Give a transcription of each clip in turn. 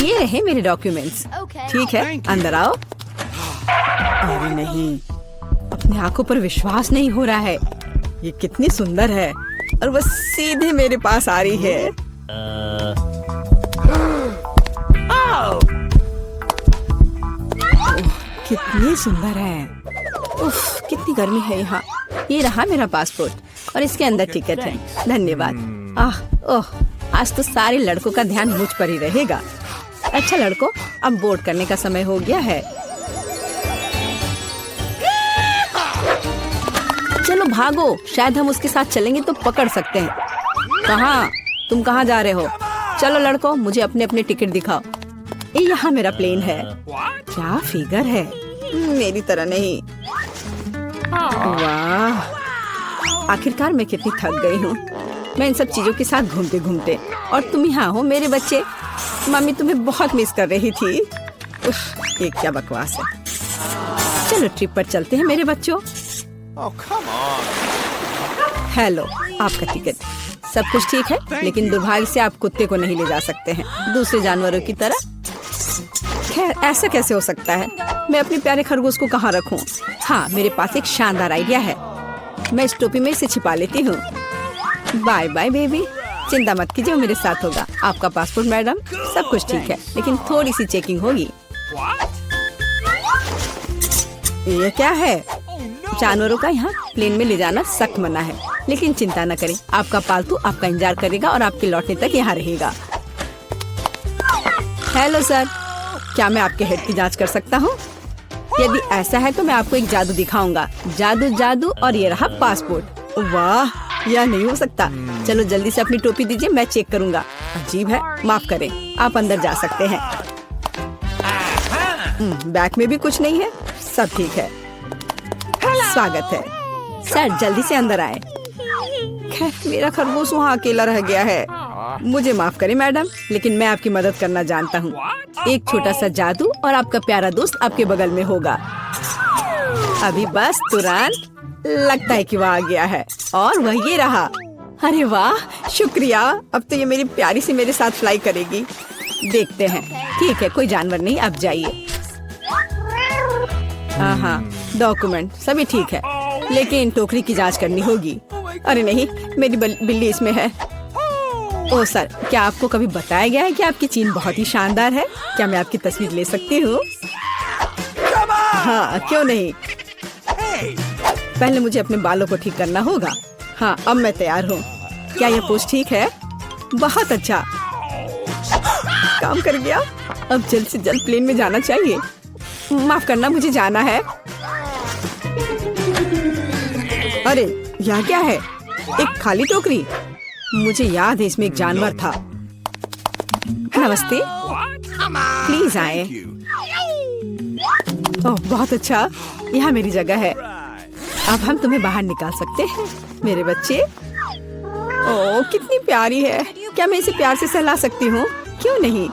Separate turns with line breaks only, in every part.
ये रहे मेरे डॉक्यूमेंट्स। ठीक है, अंदर आओ। अरे नहीं, अपनी आंखों पर विश्वास नहीं हो रहा है। ये कितनी सुंदर है और वो सीधे मेरे पास आ रही है। कितनी सुंदर है। उफ, कितनी गर्मी है यहाँ। ये रहा मेरा पासपोर्ट और इसके अंदर टिकट है। धन्यवाद। ओह, आज तो सारे लड़कों का ध्यान मुझ पर ही रहेगा। अच्छा लड़कों, अब बोर्ड करने का समय हो गया है। चलो भागो, शायद हम उसके साथ चलेंगे तो पकड़ सकते हैं। कहाँ? तुम कहाँ जा रहे हो? चलो लड़कों, मुझे अपने अपने टिकट दिखाओ। ये यहाँ मेरा प्लेन है। क्या फिगर है, मेरी तरह नहीं। वाह, आखिरकार मैं कितनी थक गई हूँ। मैं इन सब चीजों के साथ घूमते घूमते, और तुम यहाँ हो मेरे बच्चे। मम्मी तुम्हें बहुत मिस कर रही थी। उफ, ये क्या बकवास है। चलो ट्रिप पर चलते हैं मेरे बच्चों। हेलो, आपका टिकट। सब कुछ ठीक है, लेकिन दुर्भाग्य से आप कुत्ते को नहीं ले जा सकते हैं दूसरे जानवरों की तरह। खैर, ऐसा कैसे हो सकता है? मैं अपने प्यारे खरगोश को कहाँ रखूं? हाँ, मेरे पास एक शानदार आइडिया है। मैं इस टोपी में इसे छिपा लेती हूँ। बाय बाय बेबी, चिंता मत कीजिए, वो मेरे साथ होगा। आपका पासपोर्ट मैडम, सब कुछ ठीक है, लेकिन थोड़ी सी चेकिंग होगी। ये क्या है? जानवरों का यहाँ प्लेन में ले जाना सख्त मना है, लेकिन चिंता न करें, आपका पालतू आपका इंतजार करेगा और आपके लौटने तक यहाँ रहेगा। हेलो सर, क्या मैं आपके हेड की जांच कर सकता हूँ? यदि ऐसा है तो मैं आपको एक जादू दिखाऊंगा। जादू जादू, और ये रहा पासपोर्ट। वाह, यह नहीं हो सकता। चलो जल्दी से अपनी टोपी दीजिए, मैं चेक करूंगा। अजीब है, माफ करें, आप अंदर जा सकते हैं। बैग में भी कुछ नहीं है, सब ठीक है। स्वागत है सर, जल्दी से अंदर आए। खैर, मेरा खरगोश वहाँ अकेला रह गया है। मुझे माफ करें मैडम, लेकिन मैं आपकी मदद करना जानता हूँ। एक छोटा सा जादू और आपका प्यारा दोस्त आपके बगल में होगा। अभी बस तुरंत। लगता है कि वह आ गया है, और वह ये रहा। अरे वाह, शुक्रिया। अब तो ये मेरी प्यारी सी मेरे साथ फ्लाई करेगी। देखते हैं। ठीक है, कोई जानवर नहीं, अब जाइए। हाँ, डॉक्यूमेंट सभी ठीक है, लेकिन टोकरी की जांच करनी होगी। अरे नहीं, मेरी बिल्ली इसमें है। ओह सर, क्या आपको कभी बताया गया है कि आपकी चीन बहुत ही शानदार है? क्या मैं आपकी तस्वीर ले सकती हूँ? हाँ, क्यों नहीं। पहले मुझे अपने बालों को ठीक करना होगा। हाँ, अब मैं तैयार हूँ। क्या यह पोज ठीक है? बहुत अच्छा, काम कर गया। अब जल्द से जल्द प्लेन में जाना चाहिए। माफ करना, मुझे जाना है। अरे यह क्या है? एक खाली टोकरी। मुझे याद है इसमें एक जानवर था। नमस्ते, प्लीज आए। ओह बहुत अच्छा, यहाँ मेरी जगह है। अब हम तुम्हें बाहर निकाल सकते हैं मेरे बच्चे। ओह कितनी प्यारी है। क्या मैं इसे प्यार से सहला सकती हूँ? क्यों नहीं,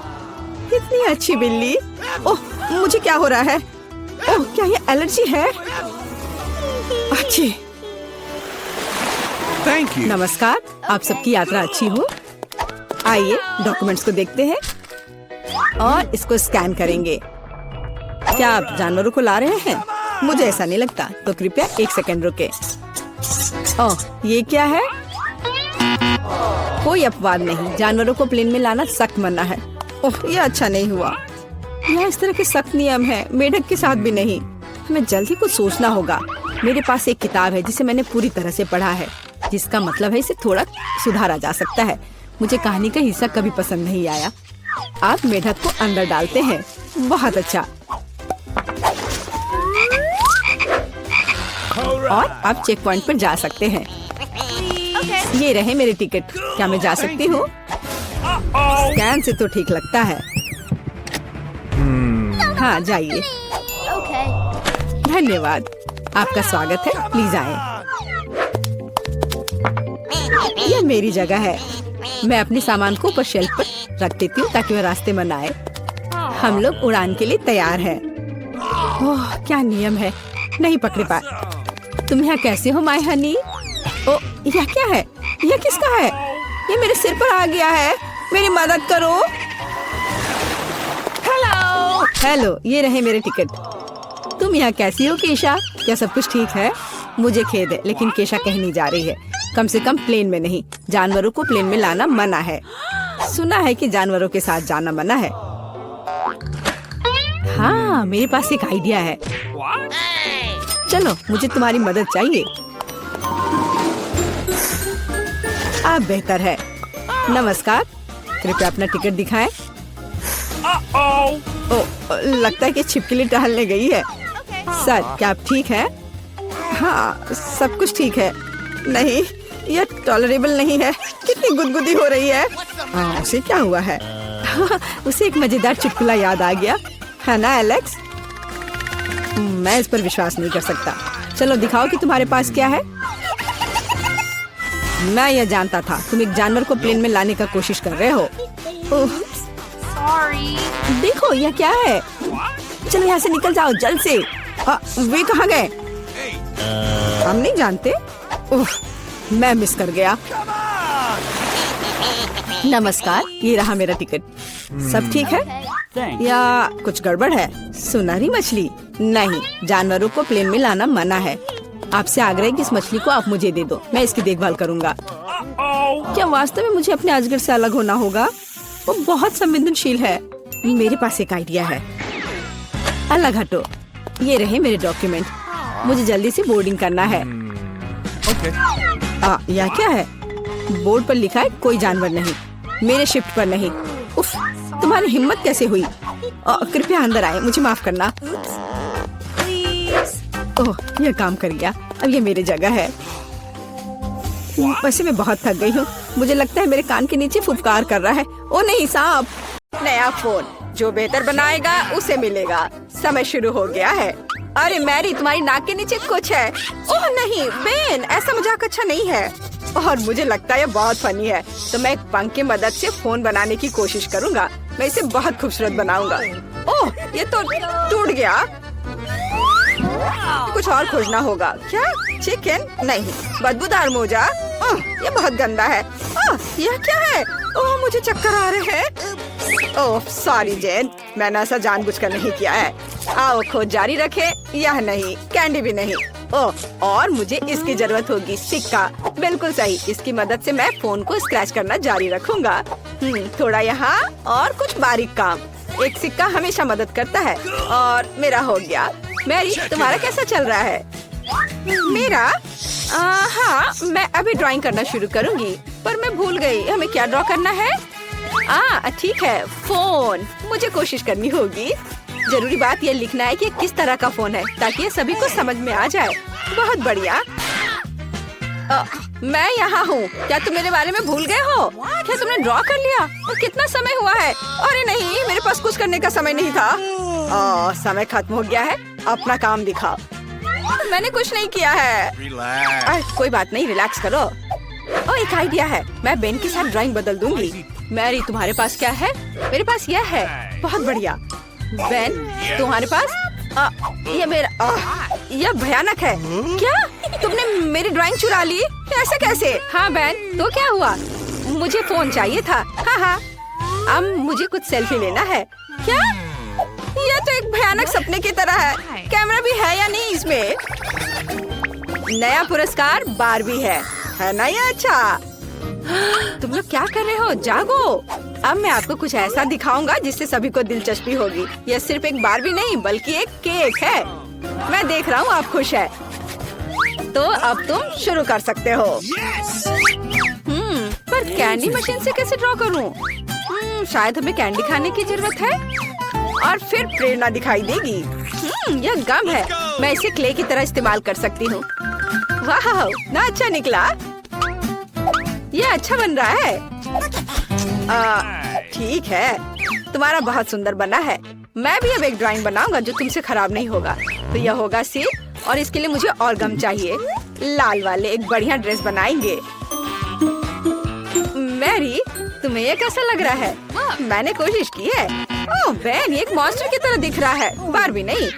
कितनी अच्छी बिल्ली। ओह मुझे क्या हो रहा है? ओह क्या ये एलर्जी है? अच्छी। नमस्कार, आप सबकी यात्रा अच्छी हो। आइए डॉक्यूमेंट्स को देखते हैं और इसको स्कैन करेंगे। क्या आप जानवरों को ला रहे हैं? मुझे ऐसा नहीं लगता, तो कृपया 1 सेकंड रुके। ओह ये क्या है? कोई अपवाद नहीं, जानवरों को प्लेन में लाना सख्त मना है। ओह ये अच्छा नहीं हुआ। यहाँ इस तरह के सख्त नियम है, मेढक के साथ भी नहीं। हमें जल्द ही कुछ सोचना होगा। मेरे पास एक किताब है जिसे मैंने पूरी तरह से पढ़ा है, जिसका मतलब है इसे थोड़ा सुधारा जा सकता है। मुझे कहानी का हिस्सा कभी पसंद नहीं आया। आप मेढक को अंदर डालते हैं। बहुत अच्छा। और आप चेक पॉइंट पर जा सकते हैं। ये रहे मेरे टिकट। क्या मैं जा सकती हूँ? स्कैन से तो ठीक लगता है। हाँ जाइए। धन्यवाद, आपका स्वागत है, प्लीज आए। यह मेरी जगह है। मैं अपने सामान को ऊपर शेल्फ पर रख देती हूँ ताकि वह रास्ते में न आए। हम लोग उड़ान के लिए तैयार हैं। ओह क्या नियम है, नहीं पकड़े पाए। तुम यहाँ कैसे हो माय हनी? ओ यह क्या है? यह किसका है? ये मेरे सिर पर आ गया है, मेरी मदद करो। हेलो, ये रहे मेरे टिकट। तुम यहाँ कैसी हो केशा? क्या सब कुछ ठीक है? मुझे खेद है, लेकिन केशा कहीं नहीं जा रही है। कम से कम प्लेन में नहीं। जानवरों को प्लेन में लाना मना है। सुना है कि जानवरों के साथ जाना मना है। हाँ, मेरे पास एक आइडिया है। चलो, मुझे तुम्हारी मदद चाहिए। आप बेहतर है। नमस्कार, कृपया अपना टिकट दिखाएं। लगता है कि छिपकली टहलने गई है। सर, क्या आप ठीक हैं? हाँ, सब कुछ ठीक है। नहीं, यह टॉलरेबल नहीं है। कितनी गुदगुदी हो रही है। उसे क्या हुआ है? उसे एक मजेदार चुटकुला याद आ गया है ना एलेक्स? मैं इस पर विश्वास नहीं कर सकता। चलो दिखाओ कि तुम्हारे पास क्या है। मैं यह जानता था, तुम एक जानवर को प्लेन में लाने का कोशिश कर रहे हो। देखो, यह क्या है? चलो यहाँ से निकल जाओ जल्द से। वे कहाँ गए? हम नहीं जानते। मैं मिस कर गया। नमस्कार, ये रहा मेरा टिकट। सब ठीक है या कुछ गड़बड़ है? सुनहरी मछली? नहीं, जानवरों को प्लेन में लाना मना है। आपसे आग्रह है कि इस मछली को आप मुझे दे दो, मैं इसकी देखभाल करूंगा। क्या वास्तव में मुझे अपने अजगर से अलग होना होगा? वो बहुत संवेदनशील है। मेरे पास एक आइडिया है। अलग हटो। ये रहे मेरे डॉक्यूमेंट। मुझे जल्दी से बोर्डिंग करना है। यह क्या है? बोर्ड पर लिखा है कोई जानवर नहीं, मेरे शिफ्ट पर नहीं। उफ, तुम्हारी हिम्मत कैसे हुई? कृपया अंदर आए, मुझे माफ करना। ओह, यह काम कर गया। अब ये मेरी जगह है। वैसे मैं बहुत थक गई हूँ। मुझे लगता है मेरे कान के नीचे फुफकार कर रहा है। ओ नहीं, सांप। नया फोन जो बेहतर बनाएगा उसे मिलेगा। समय शुरू हो गया है। अरे मैरी, तुम्हारी नाक के नीचे कुछ है। ओह नहीं बेन, ऐसा मजाक अच्छा नहीं है। और मुझे लगता है ये बहुत फनी है। तो मैं एक पंख की मदद से फोन बनाने की कोशिश करूँगा। मैं इसे बहुत खूबसूरत बनाऊंगा। ओह, ये तो टूट गया। कुछ और खोजना होगा। क्या? चिकन? नहीं, बदबूदार मोजा। ये बहुत गंदा है। यह क्या है? ओह, मुझे चक्कर आ रहे हैं। ओह सॉरी जेन, मैंने ऐसा जानबूझकर नहीं किया है। आओ खोज जारी रखे। यह नहीं, कैंडी भी नहीं। ओह, और मुझे इसकी जरूरत होगी। सिक्का? बिल्कुल सही। इसकी मदद से मैं फोन को स्क्रैच करना जारी रखूंगा। थोड़ा यहाँ और कुछ बारीक काम। एक सिक्का हमेशा मदद करता है। और मेरा हो गया। मैरी, तुम्हारा कैसा चल रहा है? मेरा? हाँ, मैं अभी ड्राइंग करना शुरू करूंगी, पर मैं भूल गई हमें क्या ड्रॉ करना है। ठीक है, फोन। मुझे कोशिश करनी होगी। जरूरी बात यह लिखना है कि किस तरह का फोन है, ताकि ये सभी को समझ में आ जाए। बहुत बढ़िया। मैं यहाँ हूँ। क्या तुम मेरे बारे में भूल गए हो? क्या तुमने ड्रॉ कर लिया? और कितना समय हुआ है? अरे नहीं, मेरे पास कुछ करने का समय नहीं था। समय खत्म हो गया है। अपना काम दिखाओ। मैंने कुछ नहीं किया है। कोई बात नहीं, रिलैक्स करो। एक आइडिया है। मैं बेन के साथ ड्राइंग बदल दूंगी। मैरी, तुम्हारे पास क्या है? मेरे पास यह है। बहुत बढ़िया। बेन, तुम्हारे पास? ये मेरा। यह भयानक है। क्या तुमने मेरी ड्राइंग चुरा ली? ऐसा कैसे? हाँ बेन, तो क्या हुआ? मुझे फोन चाहिए था। हाँ, अब मुझे कुछ सेल्फी लेना है। क्या? यह तो एक भयानक सपने की तरह है। कैमरा भी है या नहीं इसमें? नया पुरस्कार बारबी है ना? ये अच्छा। तुम लोग क्या कर रहे हो? जागो। अब मैं आपको कुछ ऐसा दिखाऊंगा जिससे सभी को दिलचस्पी होगी। यह सिर्फ एक बारबी नहीं, बल्कि एक केक है। मैं देख रहा हूँ आप खुश है। तो अब तुम शुरू कर सकते हो। पर कैंडी मशीन से कैसे ड्रॉ करूँ? शायद हमें कैंडी खाने की जरूरत है और फिर प्रेरणा दिखाई देगी। यह गम है। मैं इसे क्ले की तरह इस्तेमाल कर सकती हूँ। वाह, ना अच्छा निकला। यह अच्छा बन रहा है। ठीक है, तुम्हारा बहुत सुंदर बना है। मैं भी अब एक ड्राइंग बनाऊंगा जो तुमसे खराब नहीं होगा। तो यह होगा सी, और इसके लिए मुझे और गम चाहिए। लाल वाले एक बढ़िया ड्रेस बनाएंगे। मैरी, तुम्हें ये कैसा लग रहा है? मैंने कोशिश की है। ओह बेन, ये एक मॉन्स्टर की तरह दिख रहा है, बारबी नहीं।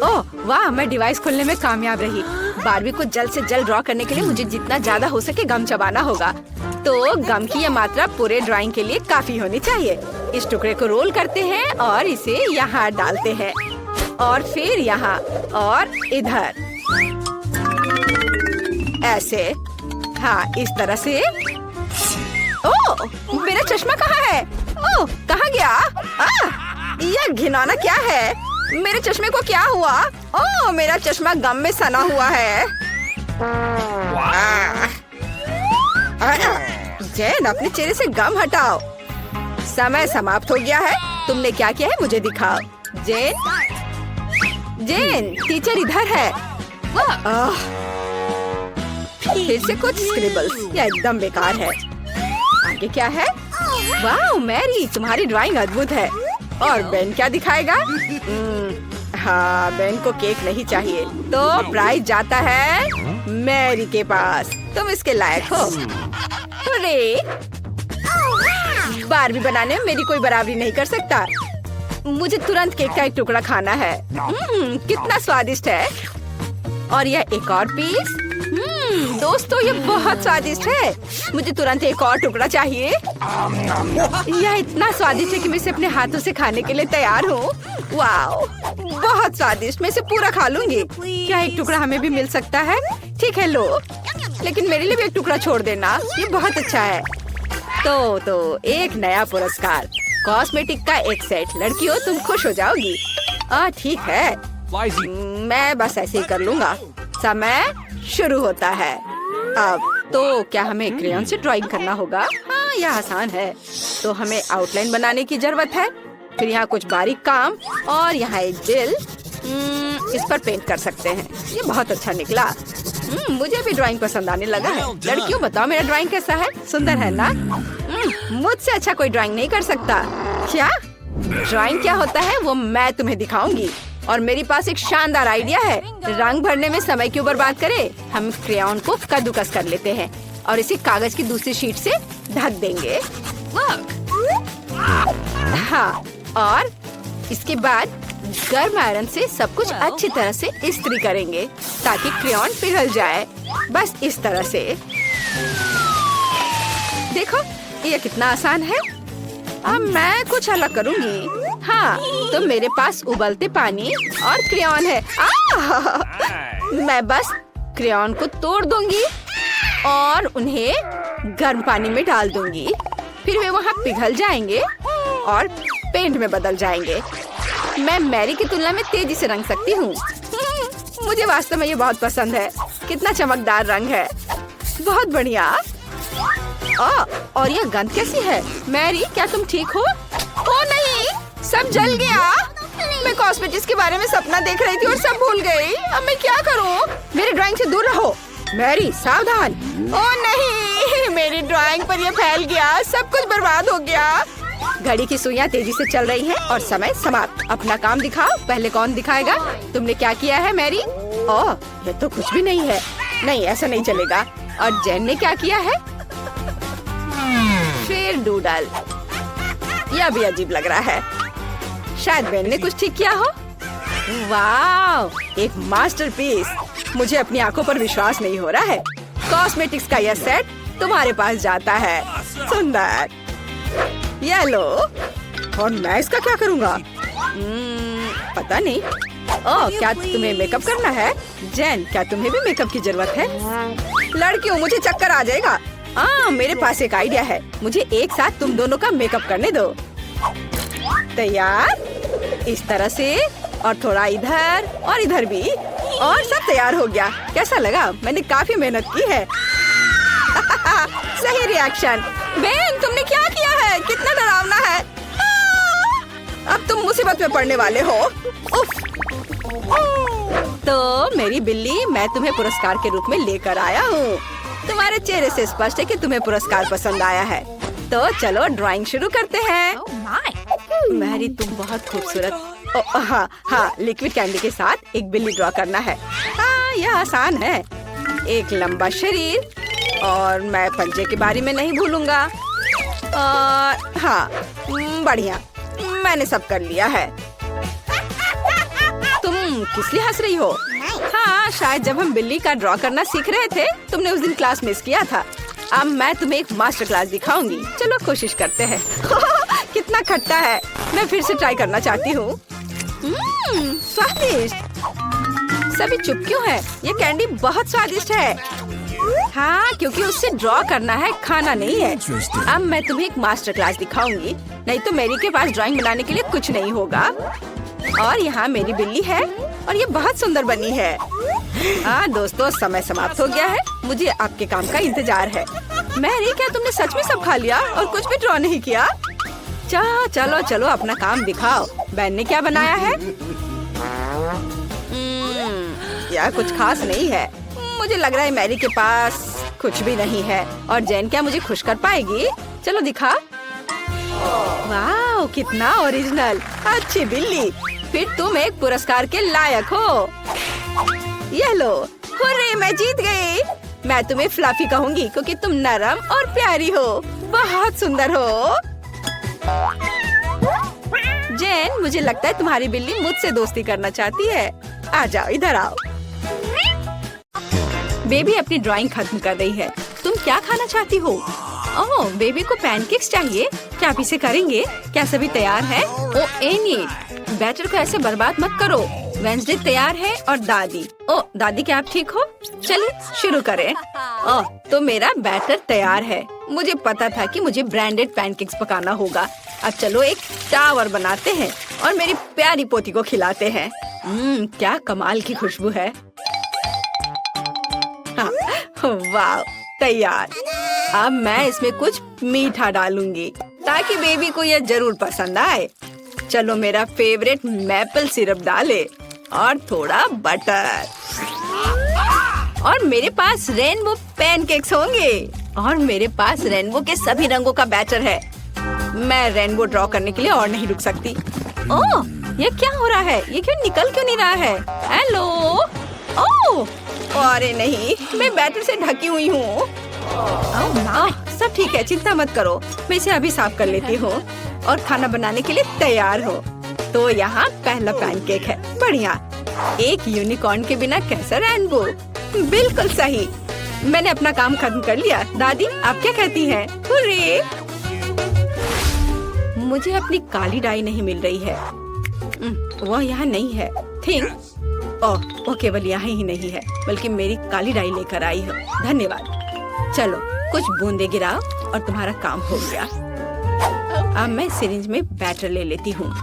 ओह वाह, मैं डिवाइस खोलने में कामयाब रही। बारबी को जल्द से जल्द ड्रॉ करने के लिए मुझे जितना ज्यादा हो सके गम चबाना होगा। तो गम की यह मात्रा पूरे ड्राइंग के लिए काफी होनी चाहिए। इस टुकड़े को रोल करते हैं और इसे यहाँ डालते हैं और फिर यहाँ और इधर ऐसे। हाँ, इस तरह से। ओह, मेरा चश्मा कहाँ है? ओह, कहाँ गया? यह घिनौना क्या है? मेरे चश्मे को क्या हुआ? ओह, मेरा चश्मा गम में सना हुआ है। जैन, अपने चेहरे से गम हटाओ। समय समाप्त हो गया है। तुमने क्या किया है मुझे दिखाओ। जेन, टीचर इधर है। फिर से कुछ स्क्रिबल्स। यह एकदम बेकार है। आगे क्या है? वाह मैरी, तुम्हारी ड्राइंग अद्भुत है। और बेन क्या दिखाएगा? हाँ, बेन को केक नहीं चाहिए, तो प्राइज जाता है मैरी के पास। तुम इसके लायक हो। अरे, बारबी बनाने में मेरी कोई बराबरी नहीं कर सकता। मुझे तुरंत केक का एक टुकड़ा खाना है। कितना स्वादिष्ट है। और यह एक और पीस। दोस्तों, ये बहुत स्वादिष्ट है। मुझे तुरंत एक और टुकड़ा चाहिए। यह इतना स्वादिष्ट है कि मैं इसे अपने हाथों से खाने के लिए तैयार हूँ। वाओ, बहुत स्वादिष्ट। मैं इसे पूरा खा लूंगी। क्या एक टुकड़ा हमें भी मिल सकता है? ठीक है, लो, लेकिन मेरे लिए भी एक टुकड़ा छोड़ देना। ये बहुत अच्छा है। तो एक नया पुरस्कार, कॉस्मेटिक का एक सेट। लड़कियों, तुम खुश हो जाओगी। ठीक है, मैं बस ऐसे ही कर लूंगा। समय शुरू होता है। अब तो क्या हमें क्रेयॉन से ड्राइंग करना होगा? हाँ, यह आसान है। तो हमें आउटलाइन बनाने की जरूरत है। फिर यहाँ कुछ बारीक काम और यहाँ एक दिल। इस पर पेंट कर सकते हैं। ये बहुत अच्छा निकला। मुझे भी ड्राइंग पसंद आने लगा है। लड़कियों, बताओ मेरा ड्राइंग कैसा है? सुंदर है ना? मुझसे अच्छा कोई ड्राइंग नहीं कर सकता। क्या ड्राइंग क्या होता है वो मैं तुम्हें दिखाऊंगी। और मेरे पास एक शानदार आइडिया है। रंग भरने में समय क्यों बर्बाद करें? हम क्रेयॉन को कद्दूकस कर लेते हैं और इसे कागज की दूसरी शीट से ढक देंगे। हाँ, और इसके बाद गर्म आयरन से सब कुछ अच्छी तरह से इस्त्री करेंगे ताकि क्रेयॉन पिघल जाए। बस इस तरह से। देखो, ये कितना आसान है। अब मैं कुछ अलग करूंगी। हाँ, तो मेरे पास उबलते पानी और क्रेयॉन है। मैं बस क्रेयॉन को तोड़ दूंगी और उन्हें गर्म पानी में डाल दूंगी। फिर वे वहाँ पिघल जाएंगे और पेंट में बदल जाएंगे। मैं मैरी की तुलना में तेजी से रंग सकती हूँ। मुझे वास्तव में ये बहुत पसंद है। कितना चमकदार रंग है। बहुत बढ़िया। और यह गंध कैसी है? मैरी, क्या तुम ठीक हो? ओ नहीं, सब जल गया। मैं कॉस्मेटिक्स के बारे में सपना देख रही थी और सब भूल गई। अब मैं क्या करूं? मेरी ड्राइंग से दूर रहो। मैरी, सावधान। ओ नहीं, मेरी ड्राइंग पर यह फैल गया। सब कुछ बर्बाद हो गया। घड़ी की सुइयां तेजी से चल रही हैं और समय समाप्त। अपना काम दिखाओ। पहले कौन दिखाएगा? तुमने क्या किया है मैरी? ओह, ये तो कुछ भी नहीं है। नहीं, ऐसा नहीं चलेगा। और जेन ने क्या किया है? फिर डूडल। यह भी अजीब लग रहा है। शायद बेन ने कुछ ठीक किया हो। वाह, एक मास्टरपीस। मुझे अपनी आंखों पर विश्वास नहीं हो रहा है। कॉस्मेटिक्स का यह सेट तुम्हारे पास जाता है। सुंदर। ये लो। और मैं इसका क्या करूँगा? पता नहीं। ओह, क्या तुम्हें मेकअप करना है? जेन, क्या तुम्हें भी मेकअप की जरूरत है? लड़कियों, मुझे चक्कर आ जाएगा। मेरे पास एक आइडिया है। मुझे एक साथ तुम दोनों का मेकअप करने दो। तैयार? इस तरह से, और थोड़ा इधर और इधर भी, और सब तैयार हो गया। कैसा लगा? मैंने काफी मेहनत की है। सही रिएक्शन। बेन, तुमने क्या किया है? कितना डरावना है। अब तुम मुसीबत में पड़ने वाले हो। उफ। तो मेरी बिल्ली, मैं तुम्हें पुरस्कार के रूप में लेकर आया हूँ। तुम्हारे चेहरे से स्पष्ट है कि तुम्हें पुरस्कार पसंद आया है। तो चलो ड्राइंग शुरू करते हैं। मैरी, तुम बहुत खूबसूरत। हाँ, लिक्विड कैंडी के साथ एक बिल्ली ड्रॉ करना है। हाँ, यह आसान है। एक लंबा शरीर और मैं पंजे के बारे में नहीं भूलूंगा। और हाँ, बढ़िया, मैंने सब कर लिया है। तुम किस लिए हंस रही हो? हाँ, शायद जब हम बिल्ली का ड्रॉ करना सीख रहे थे, तुमने उस दिन क्लास मिस किया था। अब मैं तुम्हें एक मास्टर क्लास दिखाऊंगी। चलो कोशिश करते हैं। कितना कितना खट्टा है। मैं फिर से ट्राई करना चाहती हूँ। स्वादिष्ट। सभी चुप क्यों है? ये कैंडी बहुत स्वादिष्ट है। हाँ, क्योंकि उससे ड्रॉ करना है, खाना नहीं है। अब मैं तुम्हें एक मास्टर क्लास दिखाऊंगी, नहीं तो मेरी के पास ड्राइंग बनाने के लिए कुछ नहीं होगा। और यहाँ मेरी बिल्ली है और ये बहुत सुंदर बनी है। हाँ दोस्तों, समय समाप्त हो गया है। मुझे आपके काम का इंतजार है। मैरी, क्या तुमने सच में सब खा लिया और कुछ भी ड्रॉ नहीं किया? चलो चलो अपना काम दिखाओ। बैन ने क्या बनाया है? यह कुछ खास नहीं है। मुझे लग रहा है मैरी के पास कुछ भी नहीं है। और जैन क्या मुझे खुश कर पाएगी? चलो दिखा। वाह, कितना ओरिजिनल। अच्छी बिल्ली, फिर तुम एक पुरस्कार के लायक हो। ये लो, हुर्रे, मैं जीत गई। मैं तुम्हें फ्लफी कहूंगी क्योंकि तुम नरम और प्यारी हो। बहुत सुंदर हो। जैन, मुझे लगता है तुम्हारी बिल्ली मुझसे दोस्ती करना चाहती है। आ जाओ, इधर आओ। बेबी अपनी ड्राइंग खत्म कर रही है। तुम क्या खाना चाहती हो? ओह, बेबी को पैनकेक्स चाहिए। क्या आप इसे करेंगे? क्या सभी तैयार है? ओह एनी, बैटर को ऐसे बर्बाद मत करो। वेंसडे तैयार है और दादी। ओह दादी, क्या आप ठीक हो? चलिए शुरू करें। ओह, तो मेरा बैटर तैयार है। मुझे पता था कि मुझे ब्रांडेड पैनकेक्स पकाना होगा। अब चलो एक टावर बनाते हैं और मेरी प्यारी पोती को खिलाते हैं। क्या कमाल की खुशबू है। हाँ, वाह, तैयार। अब मैं इसमें कुछ मीठा डालूंगी ताकि बेबी को यह जरूर पसंद आए। चलो मेरा फेवरेट मैपल सिरप डाले और थोड़ा बटर। और मेरे पास रेनबो पैनकेक्स होंगे और मेरे पास रेनबो के सभी रंगों का बैटर है। मैं रेनबो ड्रॉ करने के लिए और नहीं रुक सकती। ओह, ये क्या हो रहा है? ये निकल क्यों नहीं रहा है? हेलो। ओह, अरे नहीं, मैं बैटर से ढकी हुई हूँ। सब ठीक है, चिंता मत करो। मैं इसे अभी साफ कर लेती हूँ और खाना बनाने के लिए तैयार हो। तो यहाँ पहला पैनकेक है। बढ़िया। एक यूनिकॉर्न के बिना कैसा रेनबो? बिल्कुल सही। मैंने अपना काम खत्म कर लिया। दादी, आप क्या कहती हैं? हुर्रे! मुझे अपनी काली डाई नहीं मिल रही है। वह यहाँ नहीं है। थिंक ओह, वो केवल यहाँ ही नहीं है, बल्कि मेरी काली डाई लेकर आई है। धन्यवाद। चलो कुछ बूंदे गिराओ और तुम्हारा काम हो गया। अब मैं सिरिंज में बैटर ले लेती हूँ।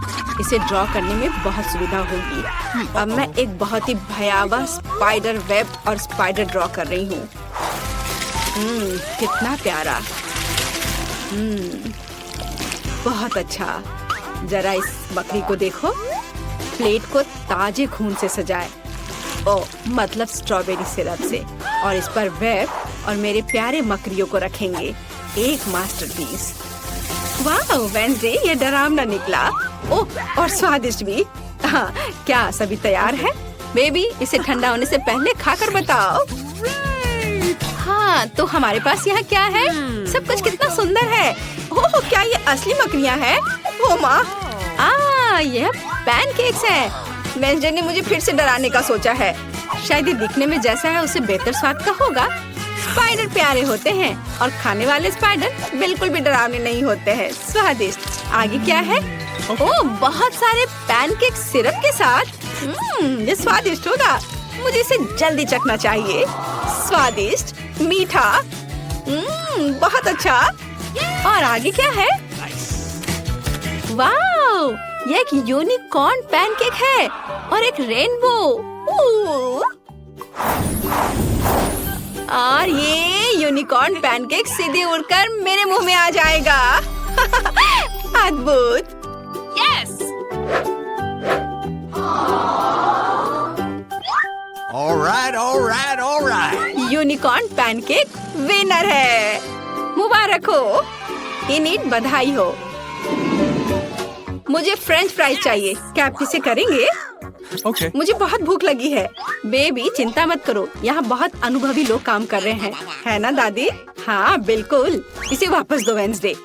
इसे ड्रॉ करने में बहुत सुविधा होगी। अब मैं एक बहुत ही भयावह स्पाइडर वेब और स्पाइडर ड्रॉ कर रही हूँ। कितना प्यारा। बहुत अच्छा। जरा इस बकरी को देखो। प्लेट को ताजे खून से सजाए। ओह, मतलब स्ट्रॉबेरी सिरप से। और इस पर वेब और मेरे प्यारे मकड़ियों को रखेंगे। एक मास्टरपीस। वाह वेंसडे, ये डरावना निकला। ओह, और स्वादिष्ट भी। हाँ, क्या सभी तैयार है? बेबी, इसे ठंडा होने से पहले खाकर बताओ। हाँ, तो हमारे पास यहाँ क्या है? सब कुछ कितना सुंदर है। ओह, क्या ये असली मकड़ियाँ हैं? ओ माँ, यह पैनकेक्स है। वेंसडे ने मुझे फिर से डराने का सोचा है। शायद ये दिखने में जैसा है उससे बेहतर स्वाद का होगा। स्पाइडर प्यारे होते हैं और खाने वाले स्पाइडर बिल्कुल भी डरावने नहीं होते हैं। स्वादिष्ट। आगे क्या है? ओह, बहुत सारे पैनकेक सिरप के साथ। ये स्वादिष्ट होगा। मुझे इसे जल्दी चखना चाहिए। स्वादिष्ट, मीठा। बहुत अच्छा। और आगे क्या है? वाओ, ये एक यूनिकॉर्न पैनकेक है और एक रेनबो। और ये यूनिकॉर्न पैनकेक सीधे उड़कर मेरे मुंह में आ जाएगा। अद्भुत। Yes.
All right.
Unicorn pancake winner है। मुबारक हो। इन्हीं बधाई हो। मुझे फ्रेंच फ्राइज चाहिए। क्या आप इसे करेंगे?
Okay.
मुझे बहुत भूख लगी है। बेबी, चिंता मत करो, यहाँ बहुत अनुभवी लोग काम कर रहे हैं, है ना दादी? हाँ बिल्कुल। इसे वापस दो वेंसडे।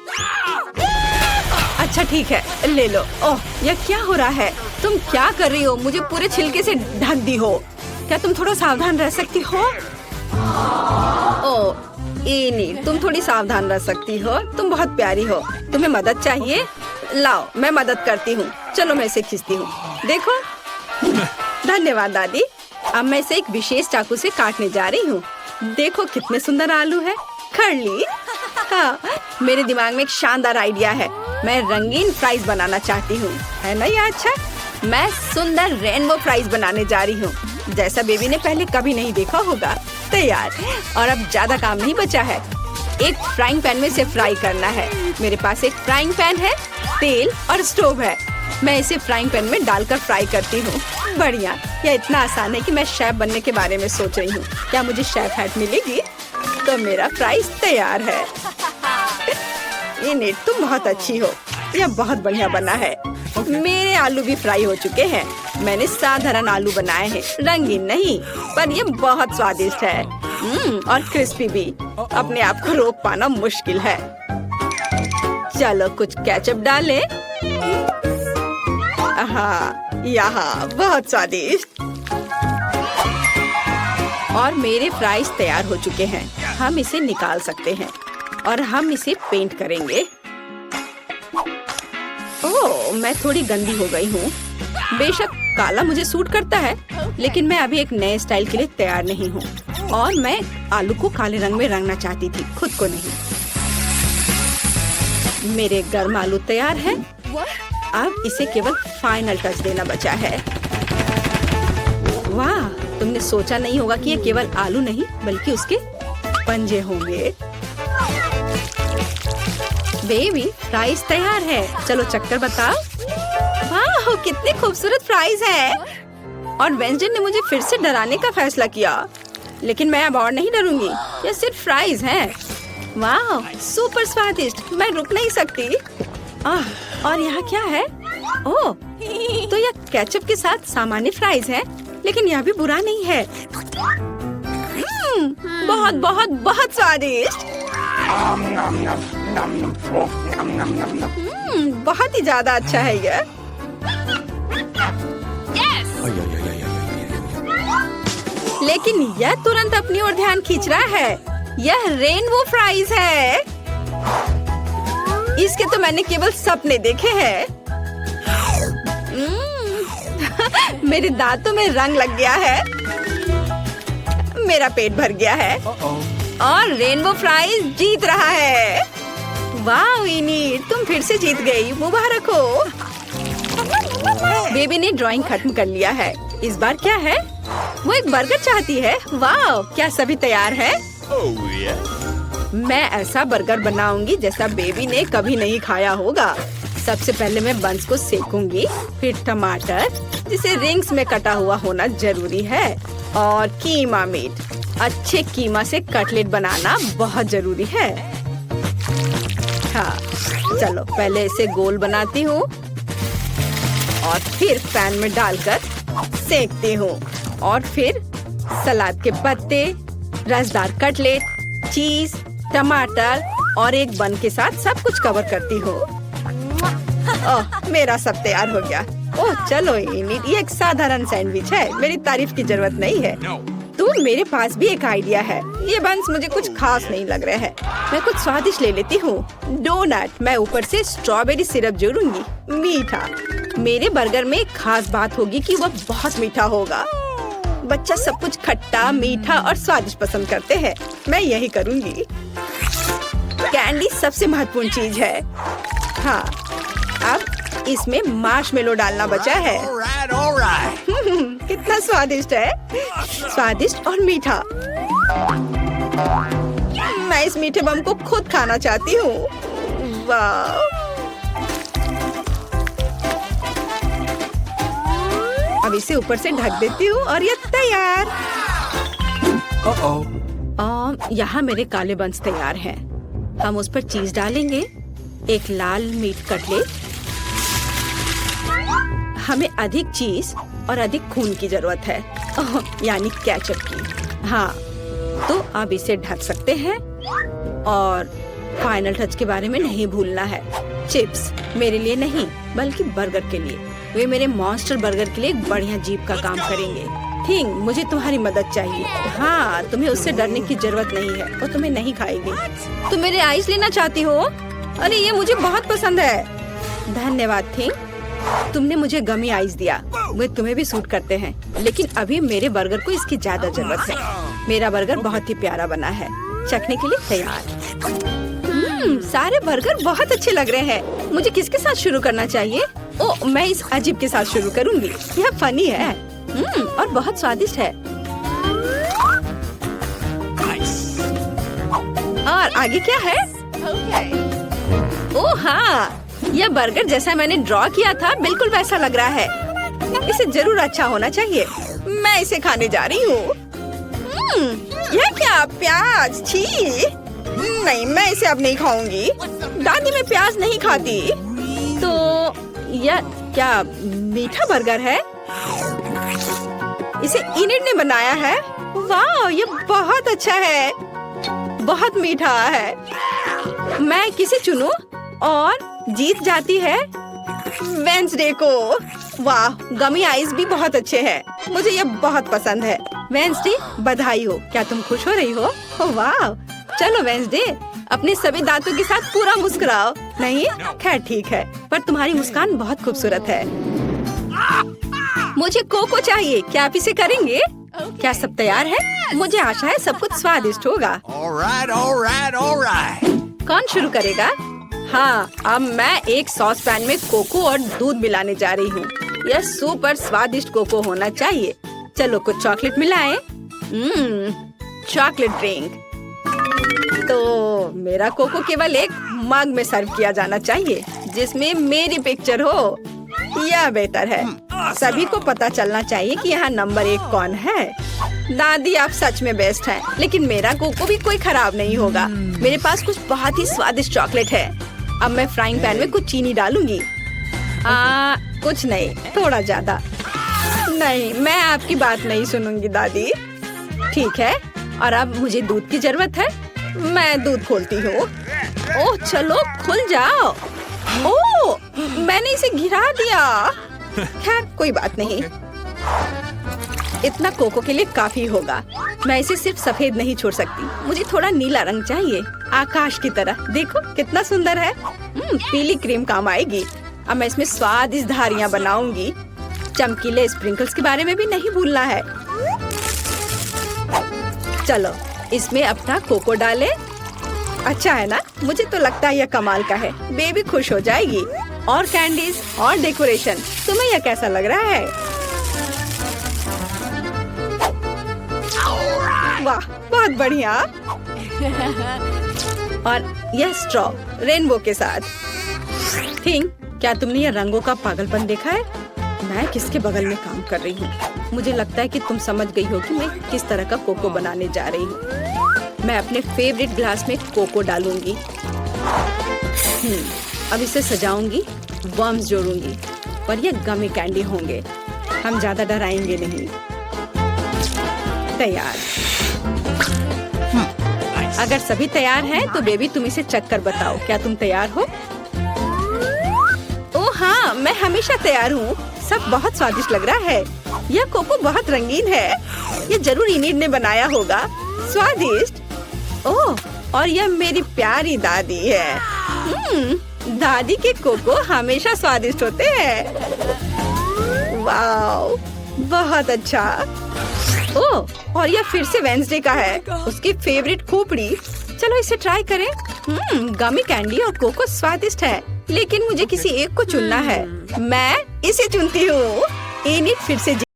अच्छा ठीक है, ले लो। ओह, यह क्या हो रहा है? तुम क्या कर रही हो? मुझे पूरे छिलके से ढक दी हो। क्या तुम थोड़ा सावधान रह सकती हो? ओह इनी, तुम थोड़ी सावधान रह सकती हो। तुम बहुत प्यारी हो। तुम्हें मदद चाहिए? लाओ मैं मदद करती हूँ। चलो मैं इसे खींचती हूँ। देखो। धन्यवाद दादी। अब मैं इसे एक विशेष चाकू से काटने जा रही हूँ। देखो कितने सुंदर आलू है। कर ली। हाँ, मेरे दिमाग में एक शानदार आइडिया है। मैं रंगीन फ्राइज बनाना चाहती हूँ। है ना ये अच्छा? मैं सुंदर रेनबो फ्राइज बनाने जा रही हूँ, जैसा बेबी ने पहले कभी नहीं देखा होगा। तैयार। और अब ज्यादा काम नहीं बचा है। एक फ्राइंग पैन में इसे फ्राई करना है। मेरे पास एक फ्राइंग पैन है, तेल और स्टोव है। मैं इसे फ्राइंग पैन में डालकर फ्राई करती हूँ। बढ़िया। यह इतना आसान है कि मैं शेफ बनने के बारे में सोच रही हूँ। क्या मुझे शेफ हैट मिलेगी? तो मेरा फ्राइज तैयार है। इनिट, तुम बहुत अच्छी हो। यह बहुत बढ़िया बना है। मेरे आलू भी फ्राई हो चुके हैं। मैंने साधारण आलू बनाए हैं, रंगीन नहीं, पर ये बहुत स्वादिष्ट है। और क्रिस्पी भी। अपने आप को रोक पाना मुश्किल है। चलो कुछ केचप डालें। हाँ, यहाँ बहुत स्वादिष्ट। और मेरे फ्राइज तैयार हो चुके हैं। हम इसे निकाल सकते हैं और हम इसे पेंट करेंगे। ओह, मैं थोड़ी गंदी हो गई हूँ। बेशक काला मुझे सूट करता है, लेकिन मैं अभी एक नए स्टाइल के लिए तैयार नहीं हूँ। और मैं आलू को काले रंग में रंगना चाहती थी, खुद को नहीं। मेरे गर्म आलू तैयार है। अब इसे केवल फाइनल टच देना बचा है। वाह, तुमने सोचा नहीं होगा कि ये केवल आलू नहीं बल्कि उसके पंजे होंगे। बेबी, फ्राइज तैयार है। चलो चक्कर बताओ। वाह, कितने खूबसूरत फ्राइज हैं। और वेंसडे ने मुझे फिर से डराने का फैसला किया, लेकिन मैं अब और नहीं डरूंगी। ये सिर्फ फ्राइज हैं। वाह, सुपर स्वादिष्ट। मैं रुक नहीं सकती। और यहाँ क्या है? ओह, तो यह केचप के साथ सामान्य फ्राइज है, लेकिन यह भी बुरा नहीं है। बहुत बहुत बहुत स्वादिष्ट। बहुत ही ज्यादा अच्छा है यह। लेकिन यह तुरंत अपनी ओर ध्यान खींच रहा है। यह रेनबो फ्राइज है। इसके तो मैंने केवल सपने देखे हैं। मेरे दांतों में रंग लग गया है। मेरा पेट भर गया है। और रेनबो फ्राइज जीत रहा है। वाह इनी, तुम फिर से जीत गई। मुबारक हो। बेबी ने ड्राइंग खत्म कर लिया है। इस बार क्या है? वो एक बर्गर चाहती है। वाह, क्या सभी तैयार है? मैं ऐसा बर्गर बनाऊंगी जैसा बेबी ने कभी नहीं खाया होगा। सबसे पहले मैं बंस को सेकूंगी, फिर टमाटर, जिसे रिंग्स में कटा हुआ होना जरूरी है, और कीमा मीट। अच्छे कीमा से कटलेट बनाना बहुत जरूरी है। हाँ, चलो पहले इसे गोल बनाती हूँ और फिर पैन में डालकर सेकती हूँ। और फिर सलाद के पत्ते, रसदार कटलेट, चीज, टमाटर और एक बन के साथ सब कुछ कवर करती हूँ। ओह, मेरा सब तैयार हो गया। ओह चलो इनिट, ये एक साधारण सैंडविच है। मेरी तारीफ की जरूरत नहीं है। तो मेरे पास भी एक आइडिया है। ये बंस मुझे कुछ खास नहीं लग रहा है। मैं कुछ स्वादिष्ट ले लेती हूँ। डोनट। मैं ऊपर से स्ट्रॉबेरी सिरप जोड़ूंगी। मीठा। मेरे बर्गर में एक खास बात होगी कि वह बहुत मीठा होगा। बच्चा सब कुछ खट्टा, मीठा और स्वादिष्ट पसंद करते हैं। मैं यही करूँगी। कैंडी सबसे महत्वपूर्ण चीज है। हाँ, अब इसमें मार्शमेलो डालना बचा है। कितना स्वादिष्ट है। स्वादिष्ट और मीठा। मैं इस मीठे बम को खुद खाना चाहती हूँ। वाह, अब इसे ऊपर से ढक देती हूँ और ये तैयार। यहाँ मेरे काले बंस तैयार हैं। हम उस पर चीज डालेंगे। एक लाल मीट कटलेट। हमें अधिक चीज और अधिक खून की जरूरत है, यानी केचप की। हाँ, तो अब इसे ढक सकते हैं। और फाइनल टच के बारे में नहीं भूलना है। चिप्स मेरे लिए नहीं बल्कि बर्गर के लिए। वे मेरे मॉन्स्टर बर्गर के लिए एक बढ़िया जीप का काम करेंगे। थिंग, मुझे तुम्हारी मदद चाहिए। हाँ, तुम्हें उससे डरने की जरूरत नहीं है। वो तुम्हें नहीं खाएगी। तुम मेरे आइस लेना चाहती हो? अरे ये मुझे बहुत पसंद है। धन्यवाद थिंग, तुमने मुझे गमी आइस दिया। वे तुम्हें भी सूट करते हैं, लेकिन अभी मेरे बर्गर को इसकी ज्यादा जरूरत है। मेरा बर्गर बहुत ही प्यारा बना है, चखने के लिए तैयार। सारे बर्गर बहुत अच्छे लग रहे हैं। मुझे किसके साथ शुरू करना चाहिए? ओह, मैं इस अजीब के साथ शुरू करूंगी। यह फनी है और बहुत स्वादिष्ट है। और आगे क्या है? ओह हाँ, यह बर्गर जैसा मैंने ड्रॉ किया था बिल्कुल वैसा लग रहा है। इसे जरूर अच्छा होना चाहिए। मैं इसे खाने जा रही हूँ। यह क्या, प्याज? छी नहीं, मैं इसे अब नहीं खाऊंगी। दादी मैं प्याज नहीं खाती। तो यह क्या मीठा बर्गर है? इसे इनिट ने बनाया है। वाह, यह बहुत अच्छा है, बहुत मीठा है। मैं किसे चुनूं? और जीत जाती है वेंसडे को। वाह, गमी आइस भी बहुत अच्छे हैं। मुझे ये बहुत पसंद है। वेंसडे, बधाई हो। क्या तुम खुश हो रही हो? वाह, चलो वेंसडे, अपने सभी दांतों के साथ पूरा मुस्कुराओ। नहीं? खैर ठीक है, पर तुम्हारी मुस्कान बहुत खूबसूरत है। मुझे कोको चाहिए। क्या आप इसे करेंगे? क्या सब तैयार है? मुझे आशा है सब कुछ स्वादिष्ट होगा। कौन शुरू करेगा? हाँ, अब मैं एक सॉस पैन में कोको और दूध मिलाने जा रही हूँ। यह सुपर स्वादिष्ट कोको होना चाहिए। चलो कुछ चॉकलेट मिलाएं। Chocolate drink. तो मेरा कोको केवल एक मग में सर्व किया जाना चाहिए, जिसमें मेरी पिक्चर हो। यह बेहतर है। सभी को पता चलना चाहिए कि यहाँ नंबर 1 कौन है। दादी, आप सच में बेस्ट हैं, लेकिन मेरा कोको भी कोई खराब नहीं होगा। मेरे पास कुछ बहुत ही स्वादिष्ट चॉकलेट है। अब मैं फ्राइंग पैन में कुछ चीनी डालूंगी। कुछ नहीं, थोड़ा ज्यादा। नहीं, मैं आपकी बात नहीं सुनूंगी दादी। ठीक है, और अब मुझे दूध की जरूरत है। मैं दूध खोलती हूँ। ओह चलो, खुल जाओ। ओह, मैंने इसे गिरा दिया। खैर कोई बात नहीं, इतना कोको के लिए काफी होगा। मैं इसे सिर्फ सफेद नहीं छोड़ सकती, मुझे थोड़ा नीला रंग चाहिए, आकाश की तरह। देखो कितना सुंदर है। पीली क्रीम काम आएगी। अब मैं इसमें स्वादिष्ट धारियाँ बनाऊंगी। चमकीले स्प्रिंकल्स के बारे में भी नहीं भूलना है। चलो इसमें अपना कोको डालें। अच्छा है ना? मुझे तो लगता है यह कमाल का है। बेबी खुश हो जाएगी। और कैंडीज और डेकोरेशन। तुम्हें यह कैसा लग रहा है? वाह, बहुत बढ़िया। और यह स्ट्रॉ रेनबो के साथ। थिंक, क्या तुमने यह रंगों का पागलपन देखा है? मैं किसके बगल में काम कर रही हूँ? मुझे लगता है कि तुम समझ गई हो कि मैं किस तरह का कोको बनाने जा रही हूँ। मैं अपने फेवरेट ग्लास में कोको डालूंगी। अब इसे सजाऊंगी, वर्म्स जोड़ूंगी और ये गमी कैंडी होंगे। हम ज्यादा डराएंगे नहीं। तैयार। अगर सभी तैयार हैं तो बेबी तुम इसे चख कर बताओ। क्या तुम तैयार हो? ओह हाँ, मैं हमेशा तैयार हूँ। सब बहुत स्वादिष्ट लग रहा है। यह कोको बहुत रंगीन है। यह जरूर इनिड ने बनाया होगा। स्वादिष्ट। ओह, और यह मेरी प्यारी दादी है। दादी के कोको हमेशा स्वादिष्ट होते हैं। वाओ, बहुत अच्छा। ओह, और यह फिर से वेंसडे का है, उसकी फेवरेट खोपड़ी। चलो इसे ट्राई करें। गमी कैंडी और कोको स्वादिष्ट है, लेकिन मुझे किसी एक को चुनना है। मैं इसे चुनती हूँ। इनिट फिर से